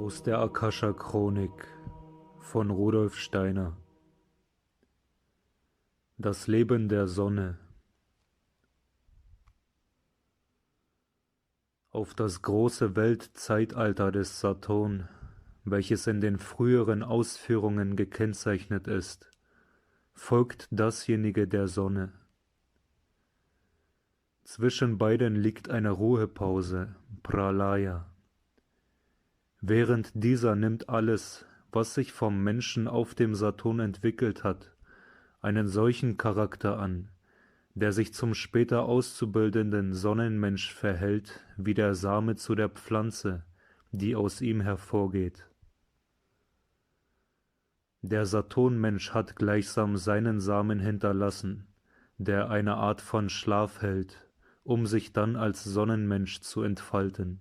Aus der Akasha-Chronik von Rudolf Steiner. Das Leben der Sonne. Auf das große Weltzeitalter des Saturn, welches in den früheren Ausführungen gekennzeichnet ist, folgt dasjenige der Sonne. Zwischen beiden liegt eine Ruhepause, Pralaya. Während dieser nimmt alles, was sich vom Menschen auf dem Saturn entwickelt hat, einen solchen Charakter an, der sich zum später auszubildenden Sonnenmensch verhält, wie der Same zu der Pflanze, die aus ihm hervorgeht. Der Saturnmensch hat gleichsam seinen Samen hinterlassen, der eine Art von Schlaf hält, um sich dann als Sonnenmensch zu entfalten.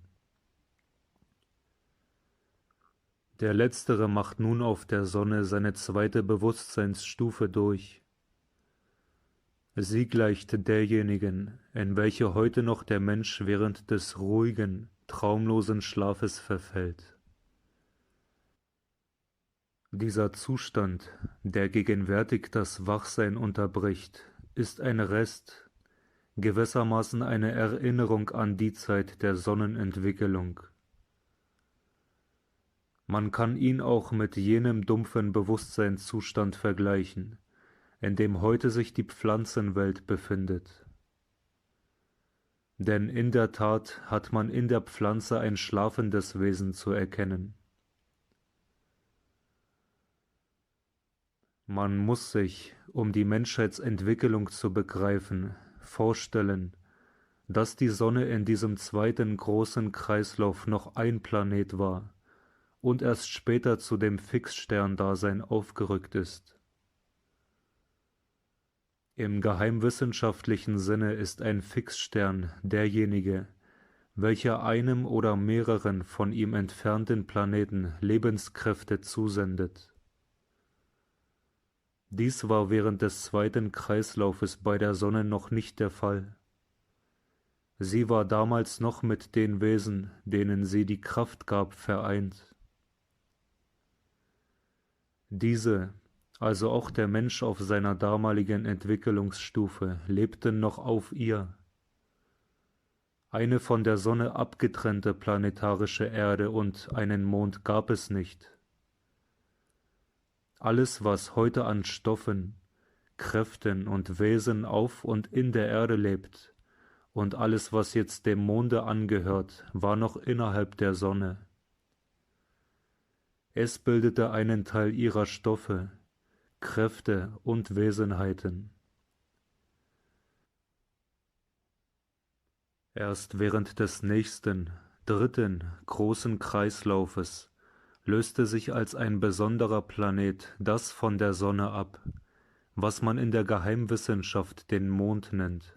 Der Letztere macht nun auf der Sonne seine zweite Bewusstseinsstufe durch. Sie gleicht derjenigen, in welche heute noch der Mensch während des ruhigen, traumlosen Schlafes verfällt. Dieser Zustand, der gegenwärtig das Wachsein unterbricht, ist ein Rest, gewissermaßen eine Erinnerung an die Zeit der Sonnenentwicklung. Man kann ihn auch mit jenem dumpfen Bewusstseinszustand vergleichen, in dem heute sich die Pflanzenwelt befindet. Denn in der Tat hat man in der Pflanze ein schlafendes Wesen zu erkennen. Man muss sich, um die Menschheitsentwicklung zu begreifen, vorstellen, dass die Sonne in diesem zweiten großen Kreislauf noch ein Planet war und erst später zu dem Fixsterndasein aufgerückt ist. Im geheimwissenschaftlichen Sinne ist ein Fixstern derjenige, welcher einem oder mehreren von ihm entfernten Planeten Lebenskräfte zusendet. Dies war während des zweiten Kreislaufes bei der Sonne noch nicht der Fall. Sie war damals noch mit den Wesen, denen sie die Kraft gab, vereint. Diese, also auch der Mensch auf seiner damaligen Entwicklungsstufe, lebten noch auf ihr. Eine von der Sonne abgetrennte planetarische Erde und einen Mond gab es nicht. Alles, was heute an Stoffen, Kräften und Wesen auf und in der Erde lebt, und alles, was jetzt dem Monde angehört, war noch innerhalb der Sonne. Es bildete einen Teil ihrer Stoffe, Kräfte und Wesenheiten. Erst während des nächsten, dritten, großen Kreislaufes löste sich als ein besonderer Planet das von der Sonne ab, was man in der Geheimwissenschaft den Mond nennt.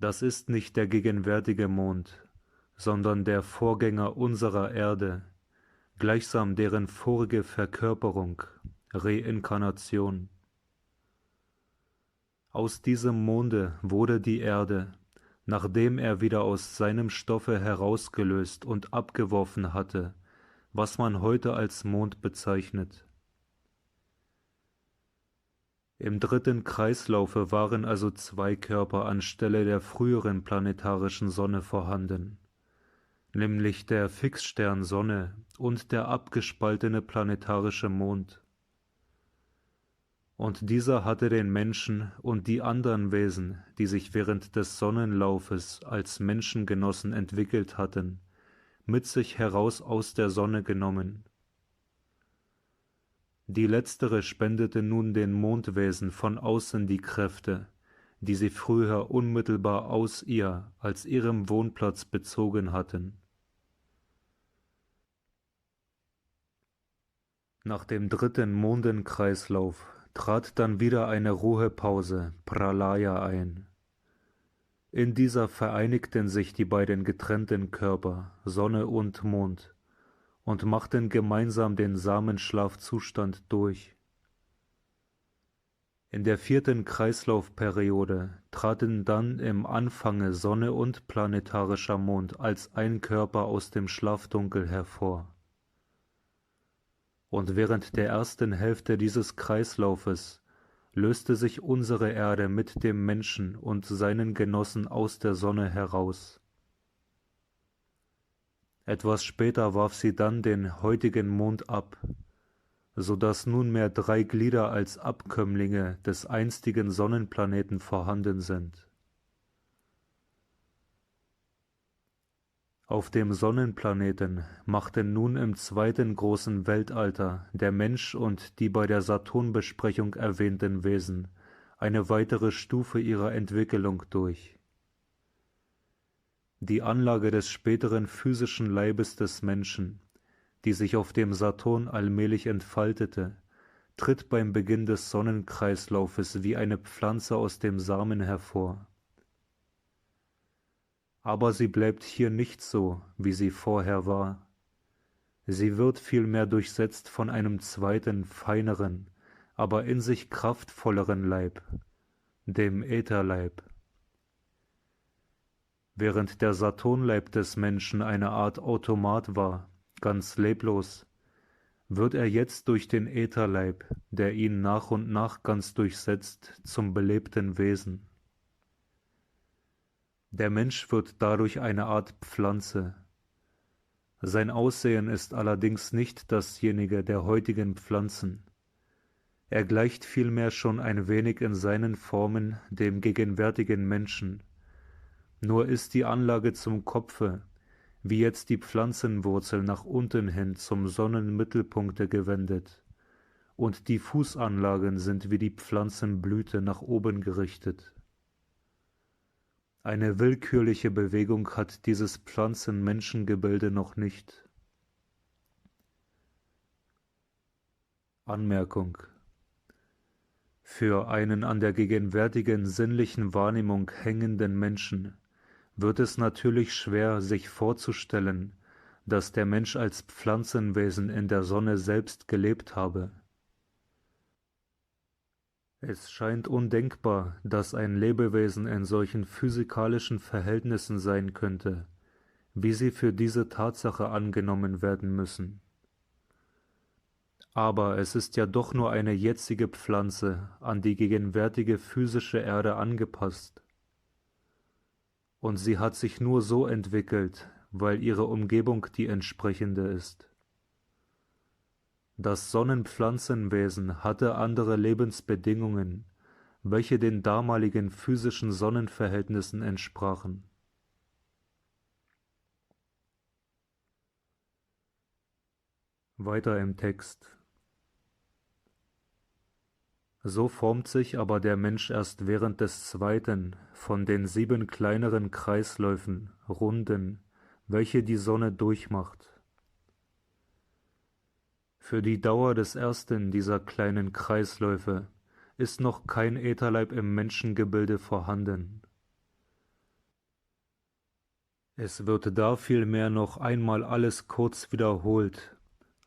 Das ist nicht der gegenwärtige Mond, sondern der Vorgänger unserer Erde, gleichsam deren vorige Verkörperung, Reinkarnation. Aus diesem Monde wurde die Erde, nachdem er wieder aus seinem Stoffe herausgelöst und abgeworfen hatte, was man heute als Mond bezeichnet. Im dritten Kreislaufe waren also zwei Körper anstelle der früheren planetarischen Sonne vorhanden, nämlich der Fixstern Sonne und der abgespaltene planetarische Mond. Und dieser hatte den Menschen und die anderen Wesen, die sich während des Sonnenlaufes als Menschengenossen entwickelt hatten, mit sich heraus aus der Sonne genommen. Die letztere spendete nun den Mondwesen von außen die Kräfte, die sie früher unmittelbar aus ihr als ihrem Wohnplatz bezogen hatten. Nach dem dritten Mondenkreislauf trat dann wieder eine Ruhepause, Pralaya, ein. In dieser vereinigten sich die beiden getrennten Körper, Sonne und Mond, und machten gemeinsam den Samenschlafzustand durch. In der 4. Kreislaufperiode traten dann im Anfange Sonne und planetarischer Mond als ein Körper aus dem Schlafdunkel hervor. Und während der ersten Hälfte dieses Kreislaufes löste sich unsere Erde mit dem Menschen und seinen Genossen aus der Sonne heraus. Etwas später warf sie dann den heutigen Mond ab, so dass nunmehr 3 Glieder als Abkömmlinge des einstigen Sonnenplaneten vorhanden sind. Auf dem Sonnenplaneten machten nun im zweiten großen Weltalter der Mensch und die bei der Saturnbesprechung erwähnten Wesen eine weitere Stufe ihrer Entwicklung durch. Die Anlage des späteren physischen Leibes des Menschen, die sich auf dem Saturn allmählich entfaltete, tritt beim Beginn des Sonnenkreislaufes wie eine Pflanze aus dem Samen hervor. Aber sie bleibt hier nicht so, wie sie vorher war. Sie wird vielmehr durchsetzt von einem zweiten, feineren, aber in sich kraftvolleren Leib, dem Ätherleib. Während der Saturnleib des Menschen eine Art Automat war, ganz leblos, wird er jetzt durch den Ätherleib, der ihn nach und nach ganz durchsetzt, zum belebten Wesen. Der Mensch wird dadurch eine Art Pflanze. Sein Aussehen ist allerdings nicht dasjenige der heutigen Pflanzen. Er gleicht vielmehr schon ein wenig in seinen Formen dem gegenwärtigen Menschen. Nur ist die Anlage zum Kopfe, wie jetzt die Pflanzenwurzel nach unten hin zum Sonnenmittelpunkte gewendet, und die Fußanlagen sind wie die Pflanzenblüte nach oben gerichtet. Eine willkürliche Bewegung hat dieses Pflanzenmenschengebilde noch nicht. Anmerkung: Für einen an der gegenwärtigen sinnlichen Wahrnehmung hängenden Menschen wird es natürlich schwer, sich vorzustellen, dass der Mensch als Pflanzenwesen in der Sonne selbst gelebt habe. Es scheint undenkbar, dass ein Lebewesen in solchen physikalischen Verhältnissen sein könnte, wie sie für diese Tatsache angenommen werden müssen. Aber es ist ja doch nur eine jetzige Pflanze an die gegenwärtige physische Erde angepasst. Und sie hat sich nur so entwickelt, weil ihre Umgebung die entsprechende ist. Das Sonnenpflanzenwesen hatte andere Lebensbedingungen, welche den damaligen physischen Sonnenverhältnissen entsprachen. Weiter im Text. So formt sich aber der Mensch erst während des zweiten von den 7 kleineren Kreisläufen, Runden, welche die Sonne durchmacht. Für die Dauer des ersten dieser kleinen Kreisläufe ist noch kein Ätherleib im Menschengebilde vorhanden. Es wird da vielmehr noch einmal alles kurz wiederholt,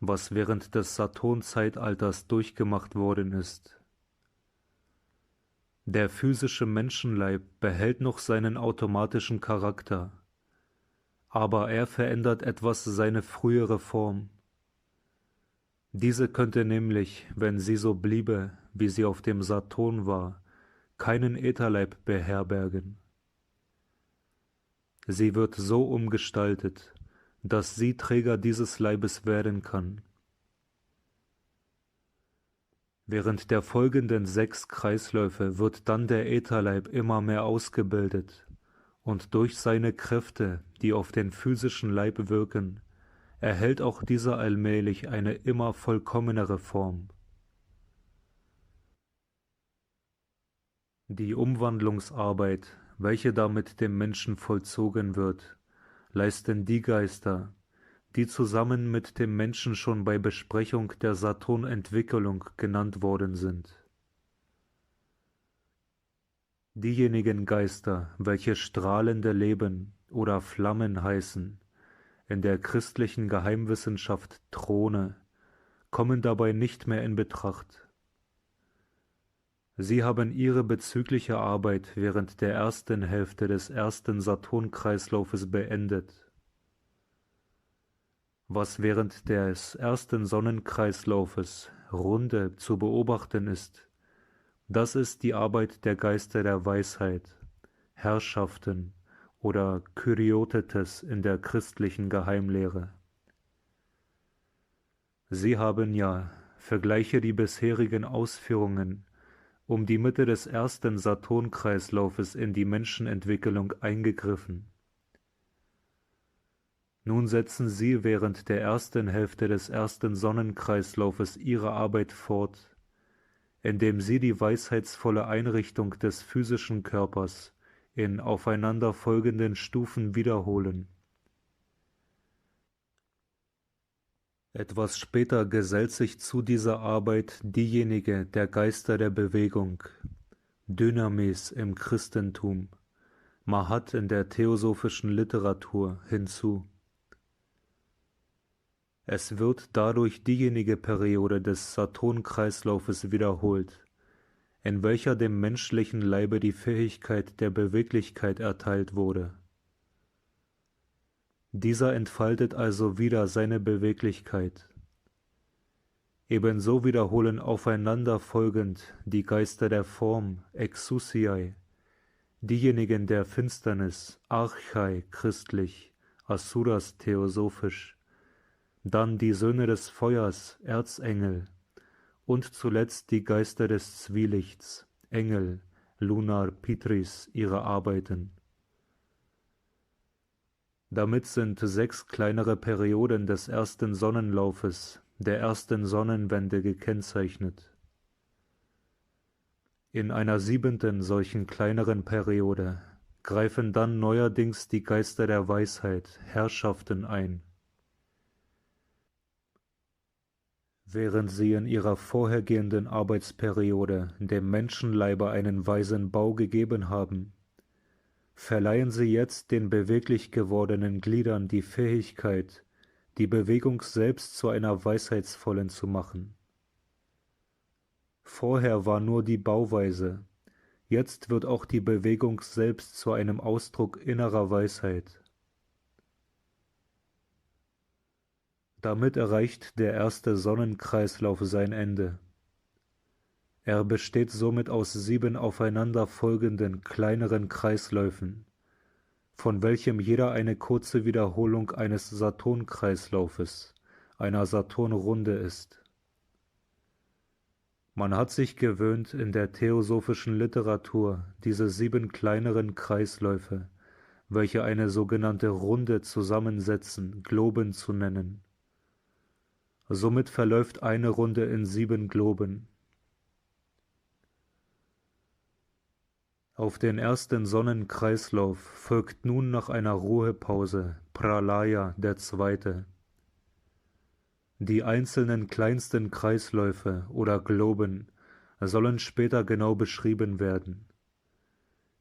was während des Saturnzeitalters durchgemacht worden ist. Der physische Menschenleib behält noch seinen automatischen Charakter, aber er verändert etwas seine frühere Form. Diese könnte nämlich, wenn sie so bliebe, wie sie auf dem Saturn war, keinen Ätherleib beherbergen. Sie wird so umgestaltet, dass sie Träger dieses Leibes werden kann. Während der folgenden 6 Kreisläufe wird dann der Ätherleib immer mehr ausgebildet und durch seine Kräfte, die auf den physischen Leib wirken, erhält auch dieser allmählich eine immer vollkommenere Form. Die Umwandlungsarbeit, welche da mit dem Menschen vollzogen wird, leisten die Geister, die zusammen mit dem Menschen schon bei Besprechung der Saturnentwicklung genannt worden sind. Diejenigen Geister, welche strahlende Leben oder Flammen heißen, in der christlichen Geheimwissenschaft Throne, kommen dabei nicht mehr in Betracht. Sie haben ihre bezügliche Arbeit während der ersten Hälfte des ersten Saturnkreislaufes beendet. Was während des ersten Sonnenkreislaufes Runde zu beobachten ist, das ist die Arbeit der Geister der Weisheit, Herrschaften oder Kyriotetes in der christlichen Geheimlehre. Sie haben ja, vergleiche die bisherigen Ausführungen, um die Mitte des ersten Saturnkreislaufes in die Menschenentwicklung eingegriffen. Nun setzen Sie während der ersten Hälfte des ersten Sonnenkreislaufes Ihre Arbeit fort, indem Sie die weisheitsvolle Einrichtung des physischen Körpers in aufeinanderfolgenden Stufen wiederholen. Etwas später gesellt sich zu dieser Arbeit diejenige der Geister der Bewegung, Dynamis im Christentum, Mahat in der theosophischen Literatur hinzu. Es wird dadurch diejenige Periode des Saturnkreislaufes wiederholt, in welcher dem menschlichen Leibe die Fähigkeit der Beweglichkeit erteilt wurde. Dieser entfaltet also wieder seine Beweglichkeit. Ebenso wiederholen aufeinanderfolgend die Geister der Form, Exousiae, diejenigen der Finsternis, Archai christlich, Asuras theosophisch, dann die Söhne des Feuers, Erzengel, und zuletzt die Geister des Zwielichts, Engel, Lunar Pitris, ihre Arbeiten. Damit sind 6 kleinere Perioden des ersten Sonnenlaufes, der ersten Sonnenwende gekennzeichnet. In einer 7. solchen kleineren Periode greifen dann neuerdings die Geister der Weisheit, Herrschaften ein. Während sie in ihrer vorhergehenden Arbeitsperiode dem Menschenleibe einen weisen Bau gegeben haben, verleihen sie jetzt den beweglich gewordenen Gliedern die Fähigkeit, die Bewegung selbst zu einer weisheitsvollen zu machen. Vorher war nur die Bauweise, jetzt wird auch die Bewegung selbst zu einem Ausdruck innerer Weisheit. Damit erreicht der erste Sonnenkreislauf sein Ende. Er besteht somit aus 7 aufeinanderfolgenden kleineren Kreisläufen, von welchem jeder eine kurze Wiederholung eines Saturnkreislaufes, einer Saturnrunde ist. Man hat sich gewöhnt, in der theosophischen Literatur diese 7 kleineren Kreisläufe, welche eine sogenannte Runde zusammensetzen, Globen zu nennen. Somit verläuft eine Runde in 7 Globen. Auf den ersten Sonnenkreislauf folgt nun nach einer Ruhepause Pralaya der zweite. Die einzelnen kleinsten Kreisläufe oder Globen sollen später genau beschrieben werden.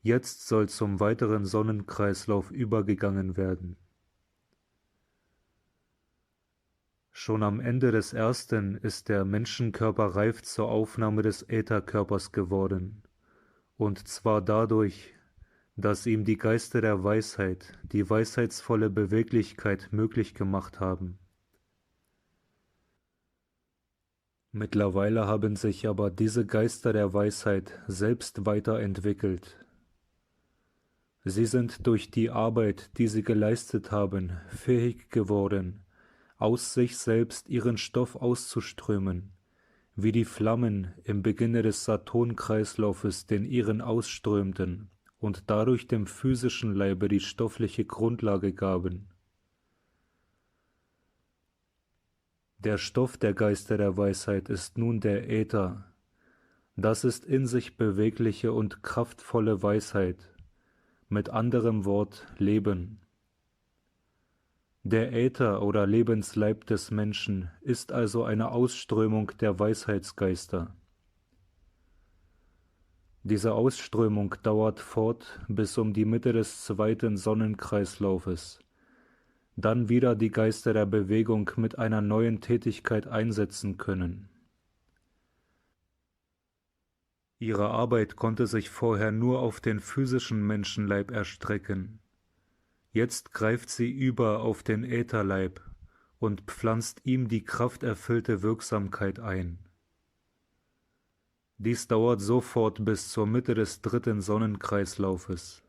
Jetzt soll zum weiteren Sonnenkreislauf übergegangen werden. Schon am Ende des ersten ist der Menschenkörper reif zur Aufnahme des Ätherkörpers geworden. Und zwar dadurch, dass ihm die Geister der Weisheit die weisheitsvolle Beweglichkeit möglich gemacht haben. Mittlerweile haben sich aber diese Geister der Weisheit selbst weiterentwickelt. Sie sind durch die Arbeit, die sie geleistet haben, fähig geworden, aus sich selbst ihren Stoff auszuströmen, wie die Flammen im Beginne des Saturnkreislaufes den ihren ausströmten und dadurch dem physischen Leibe die stoffliche Grundlage gaben. Der Stoff der Geister der Weisheit ist nun der Äther. Das ist in sich bewegliche und kraftvolle Weisheit, mit anderem Wort Leben. Der Äther oder Lebensleib des Menschen ist also eine Ausströmung der Weisheitsgeister. Diese Ausströmung dauert fort bis um die Mitte des zweiten Sonnenkreislaufes. Dann wieder die Geister der Bewegung mit einer neuen Tätigkeit einsetzen können. Ihre Arbeit konnte sich vorher nur auf den physischen Menschenleib erstrecken. Jetzt greift sie über auf den Ätherleib und pflanzt ihm die krafterfüllte Wirksamkeit ein. Dies dauert sofort bis zur Mitte des dritten Sonnenkreislaufes.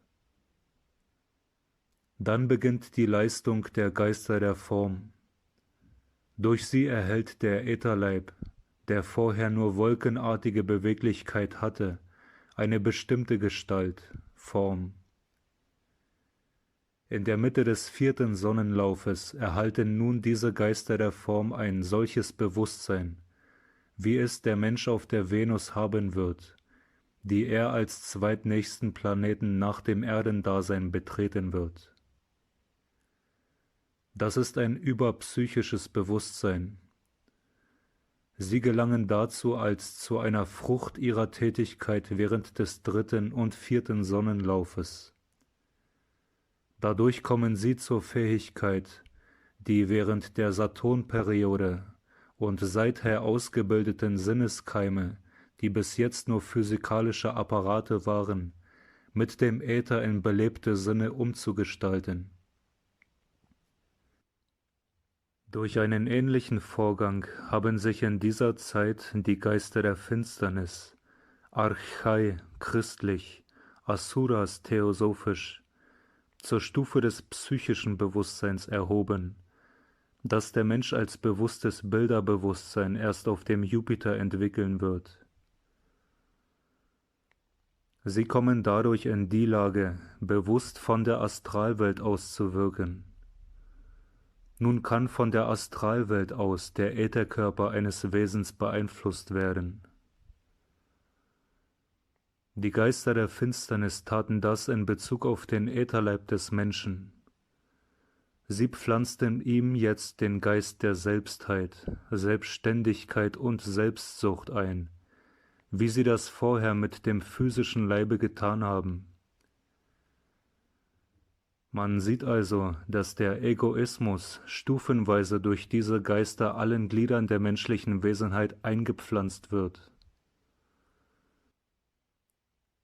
Dann beginnt die Leistung der Geister der Form. Durch sie erhält der Ätherleib, der vorher nur wolkenartige Beweglichkeit hatte, eine bestimmte Gestalt, Form. In der Mitte des vierten Sonnenlaufes erhalten nun diese Geister der Form ein solches Bewusstsein, wie es der Mensch auf der Venus haben wird, die er als zweitnächsten Planeten nach dem Erdendasein betreten wird. Das ist ein überpsychisches Bewusstsein. Sie gelangen dazu als zu einer Frucht ihrer Tätigkeit während des dritten und vierten Sonnenlaufes. Dadurch kommen sie zur Fähigkeit, die während der Saturnperiode und seither ausgebildeten Sinneskeime, die bis jetzt nur physikalische Apparate waren, mit dem Äther in belebte Sinne umzugestalten. Durch einen ähnlichen Vorgang haben sich in dieser Zeit die Geister der Finsternis, Archai christlich, Asuras theosophisch, zur Stufe des psychischen Bewusstseins erhoben, das der Mensch als bewusstes Bilderbewusstsein erst auf dem Jupiter entwickeln wird. Sie kommen dadurch in die Lage, bewusst von der Astralwelt aus zu wirken. Nun kann von der Astralwelt aus der Ätherkörper eines Wesens beeinflusst werden. Die Geister der Finsternis taten das in Bezug auf den Ätherleib des Menschen. Sie pflanzten ihm jetzt den Geist der Selbstheit, Selbstständigkeit und Selbstsucht ein, wie sie das vorher mit dem physischen Leibe getan haben. Man sieht also, dass der Egoismus stufenweise durch diese Geister allen Gliedern der menschlichen Wesenheit eingepflanzt wird.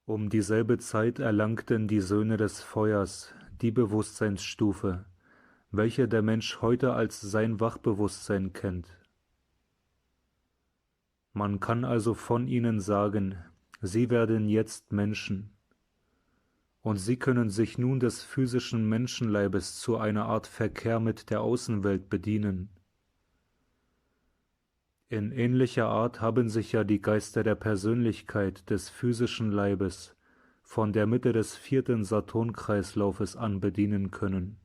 Um dieselbe Zeit erlangten die Söhne des Feuers die Bewusstseinsstufe, welche der Mensch heute als sein Wachbewusstsein kennt. Man kann also von ihnen sagen, sie werden jetzt Menschen, und sie können sich nun des physischen Menschenleibes zu einer Art Verkehr mit der Außenwelt bedienen. In ähnlicher Art haben sich ja die Geister der Persönlichkeit des physischen Leibes von der Mitte des vierten Saturnkreislaufes an bedienen können.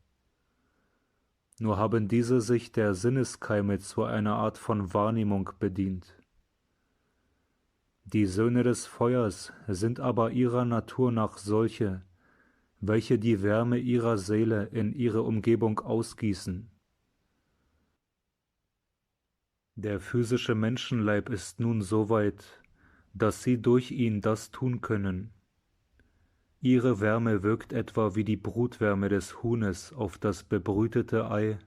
Nur haben diese sich der Sinneskeime zu einer Art von Wahrnehmung bedient. Die Söhne des Feuers sind aber ihrer Natur nach solche, welche die Wärme ihrer Seele in ihre Umgebung ausgießen. Der physische Menschenleib ist nun so weit, dass sie durch ihn das tun können. Ihre Wärme wirkt etwa wie die Brutwärme des Huhnes auf das bebrütete Ei,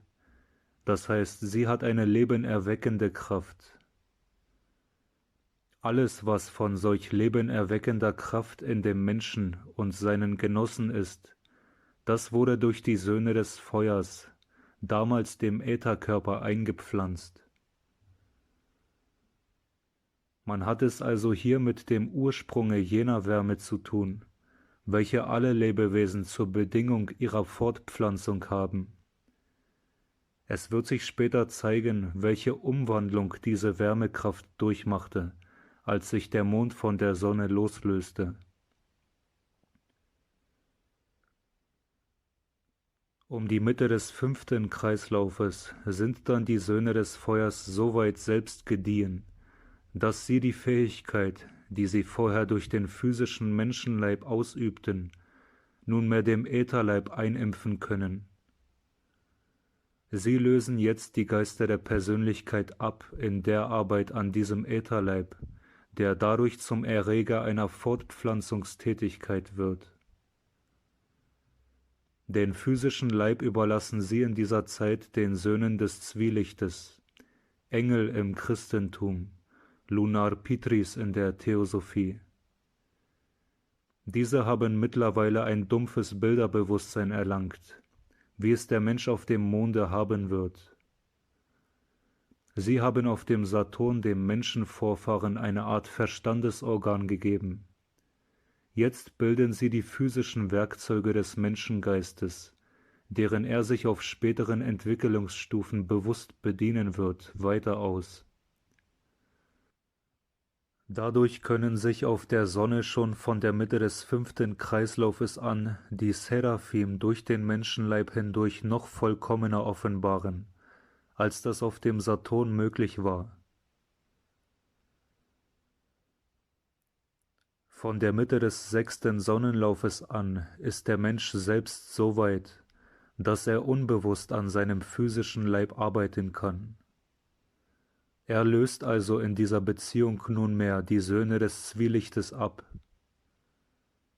das heißt, sie hat eine lebenerweckende Kraft. Alles, was von solch lebenerweckender Kraft in dem Menschen und seinen Genossen ist, das wurde durch die Söhne des Feuers, damals dem Ätherkörper, eingepflanzt. Man hat es also hier mit dem Ursprunge jener Wärme zu tun, welche alle Lebewesen zur Bedingung ihrer Fortpflanzung haben. Es wird sich später zeigen, welche Umwandlung diese Wärmekraft durchmachte, als sich der Mond von der Sonne loslöste. Um die Mitte des fünften Kreislaufes sind dann die Söhne des Feuers so weit selbst gediehen, dass sie die Fähigkeit, die sie vorher durch den physischen Menschenleib ausübten, nunmehr dem Ätherleib einimpfen können. Sie lösen jetzt die Geister der Persönlichkeit ab in der Arbeit an diesem Ätherleib, der dadurch zum Erreger einer Fortpflanzungstätigkeit wird. Den physischen Leib überlassen sie in dieser Zeit den Söhnen des Zwielichtes, Engel im Christentum, Lunar Pitris in der Theosophie. Diese haben mittlerweile ein dumpfes Bilderbewusstsein erlangt, wie es der Mensch auf dem Monde haben wird. Sie haben auf dem Saturn dem Menschenvorfahren eine Art Verstandesorgan gegeben. Jetzt bilden sie die physischen Werkzeuge des Menschengeistes, deren er sich auf späteren Entwicklungsstufen bewusst bedienen wird, weiter aus. Dadurch können sich auf der Sonne schon von der Mitte des 5. Kreislaufes an die Seraphim durch den Menschenleib hindurch noch vollkommener offenbaren, als das auf dem Saturn möglich war. Von der Mitte des 6. Sonnenlaufes an ist der Mensch selbst so weit, dass er unbewusst an seinem physischen Leib arbeiten kann. Er löst also in dieser Beziehung nunmehr die Söhne des Zwielichtes ab.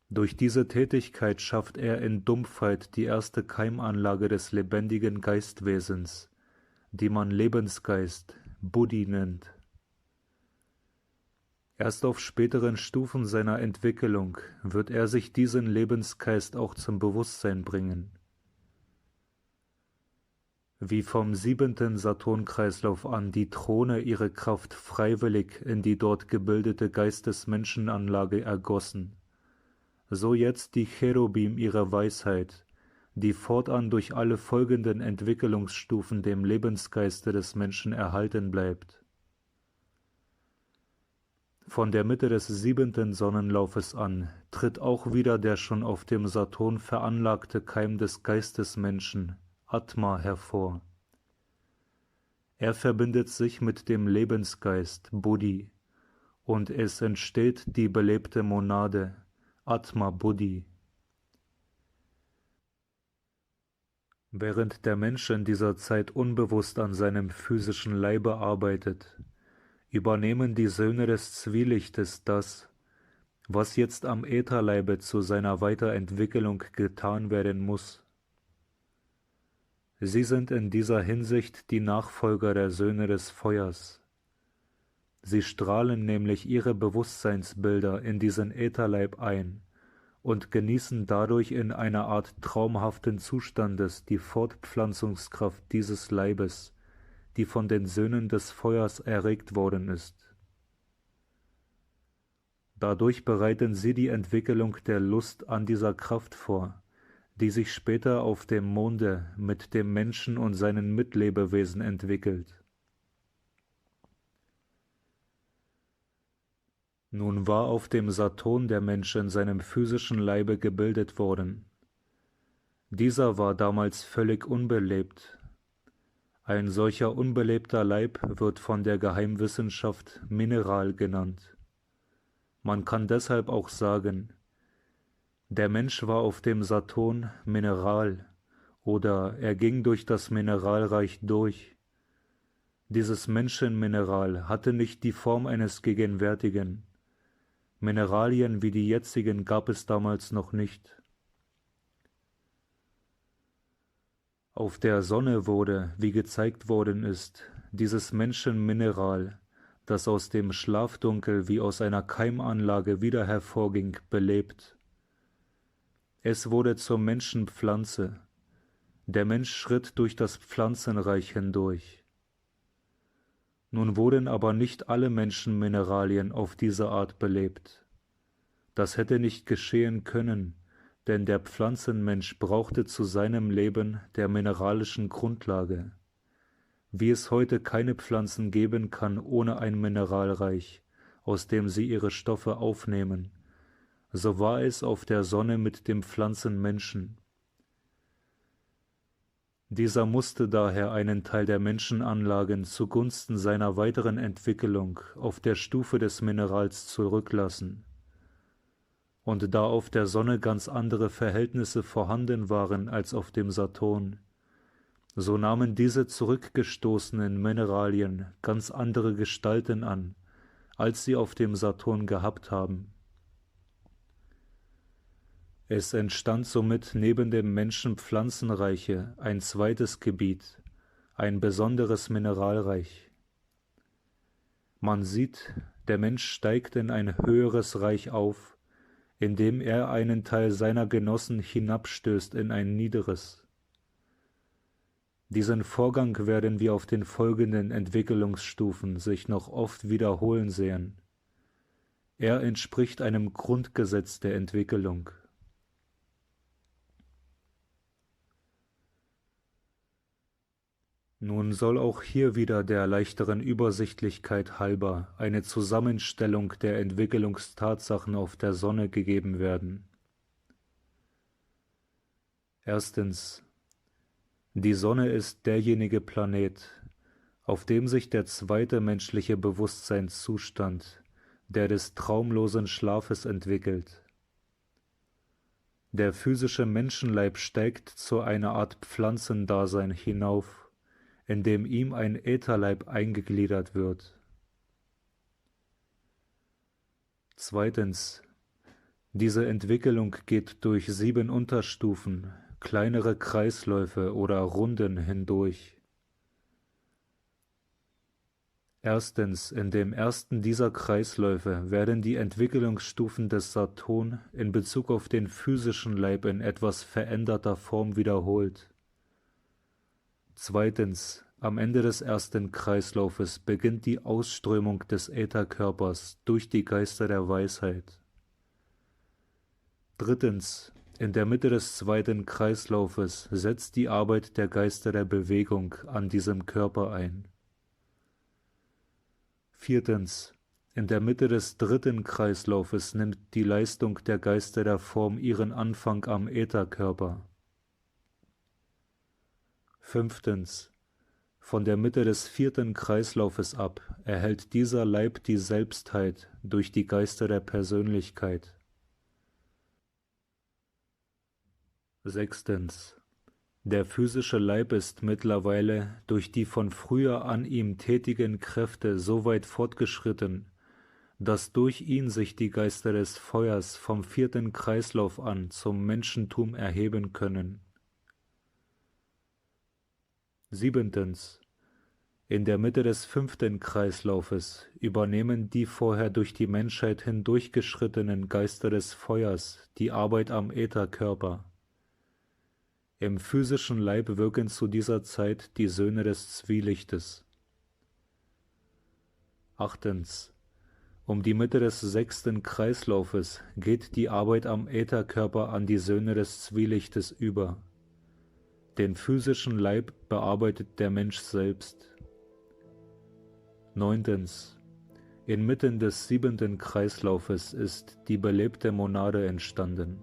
Durch diese Tätigkeit schafft er in Dumpfheit die erste Keimanlage des lebendigen Geistwesens, die man Lebensgeist, Buddhi nennt. Erst auf späteren Stufen seiner Entwicklung wird er sich diesen Lebensgeist auch zum Bewusstsein bringen. Wie vom 7. Saturnkreislauf an die Throne ihre Kraft freiwillig in die dort gebildete Geistesmenschenanlage ergossen, so jetzt die Cherubim ihre Weisheit, die fortan durch alle folgenden Entwicklungsstufen dem Lebensgeiste des Menschen erhalten bleibt. Von der Mitte des 7. Sonnenlaufes an tritt auch wieder der schon auf dem Saturn veranlagte Keim des Geistesmenschen, Atma, hervor. Er verbindet sich mit dem Lebensgeist, Buddhi, und es entsteht die belebte Monade, Atma Buddhi. Während der Mensch in dieser Zeit unbewusst an seinem physischen Leibe arbeitet, übernehmen die Söhne des Zwielichtes das, was jetzt am Ätherleibe zu seiner Weiterentwicklung getan werden muss. Sie sind in dieser Hinsicht die Nachfolger der Söhne des Feuers. Sie strahlen nämlich ihre Bewusstseinsbilder in diesen Ätherleib ein und genießen dadurch in einer Art traumhaften Zustandes die Fortpflanzungskraft dieses Leibes, die von den Söhnen des Feuers erregt worden ist. Dadurch bereiten sie die Entwicklung der Lust an dieser Kraft vor, die sich später auf dem Monde mit dem Menschen und seinen Mitlebewesen entwickelt. Nun war auf dem Saturn der Mensch in seinem physischen Leibe gebildet worden. Dieser war damals völlig unbelebt. Ein solcher unbelebter Leib wird von der Geheimwissenschaft Mineral genannt. Man kann deshalb auch sagen, der Mensch war auf dem Saturn Mineral oder er ging durch das Mineralreich durch. Dieses Menschenmineral hatte nicht die Form eines gegenwärtigen. Mineralien wie die jetzigen gab es damals noch nicht. Auf der Sonne wurde, wie gezeigt worden ist, dieses Menschenmineral, das aus dem Schlafdunkel wie aus einer Keimanlage wieder hervorging, belebt. Es wurde zur Menschenpflanze. Der Mensch schritt durch das Pflanzenreich hindurch. Nun wurden aber nicht alle Menschenmineralien auf diese Art belebt. Das hätte nicht geschehen können, denn der Pflanzenmensch brauchte zu seinem Leben der mineralischen Grundlage. Wie es heute keine Pflanzen geben kann ohne ein Mineralreich, aus dem sie ihre Stoffe aufnehmen, so war es auf der Sonne mit dem Pflanzenmenschen. Dieser musste daher einen Teil der Menschenanlagen zugunsten seiner weiteren Entwicklung auf der Stufe des Minerals zurücklassen. Und da auf der Sonne ganz andere Verhältnisse vorhanden waren als auf dem Saturn, so nahmen diese zurückgestoßenen Mineralien ganz andere Gestalten an, als sie auf dem Saturn gehabt haben. Es entstand somit neben dem Menschenpflanzenreiche ein zweites Gebiet, ein besonderes Mineralreich. Man sieht, der Mensch steigt in ein höheres Reich auf, indem er einen Teil seiner Genossen hinabstößt in ein niederes. Diesen Vorgang werden wir auf den folgenden Entwicklungsstufen sich noch oft wiederholen sehen. Er entspricht einem Grundgesetz der Entwicklung. Nun soll auch hier wieder der leichteren Übersichtlichkeit halber eine Zusammenstellung der Entwicklungstatsachen auf der Sonne gegeben werden. Erstens: Die Sonne ist derjenige Planet, auf dem sich der zweite menschliche Bewusstseinszustand, der des traumlosen Schlafes, entwickelt. Der physische Menschenleib steigt zu einer Art Pflanzendasein hinauf, in dem ihm ein Ätherleib eingegliedert wird. Zweitens: Diese Entwicklung geht durch 7 Unterstufen, kleinere Kreisläufe oder Runden hindurch. Erstens: In dem ersten dieser Kreisläufe werden die Entwicklungsstufen des Saturn in Bezug auf den physischen Leib in etwas veränderter Form wiederholt. Zweitens: Am Ende des ersten Kreislaufes beginnt die Ausströmung des Ätherkörpers durch die Geister der Weisheit. Drittens: In der Mitte des zweiten Kreislaufes setzt die Arbeit der Geister der Bewegung an diesem Körper ein. Viertens: In der Mitte des dritten Kreislaufes nimmt die Leistung der Geister der Form ihren Anfang am Ätherkörper. Fünftens: Von der Mitte des vierten Kreislaufes ab erhält dieser Leib die Selbstheit durch die Geister der Persönlichkeit. Sechstens: Der physische Leib ist mittlerweile durch die von früher an ihm tätigen Kräfte so weit fortgeschritten, dass durch ihn sich die Geister des Feuers vom vierten Kreislauf an zum Menschentum erheben können. Siebentens: In der Mitte des fünften Kreislaufes übernehmen die vorher durch die Menschheit hindurchgeschrittenen Geister des Feuers die Arbeit am Ätherkörper. Im physischen Leib wirken zu dieser Zeit die Söhne des Zwielichtes. Achtens: Um die Mitte des sechsten Kreislaufes geht die Arbeit am Ätherkörper an die Söhne des Zwielichtes über. Den physischen Leib bearbeitet der Mensch selbst. Neuntens: Inmitten des siebenten Kreislaufes ist die belebte Monade entstanden.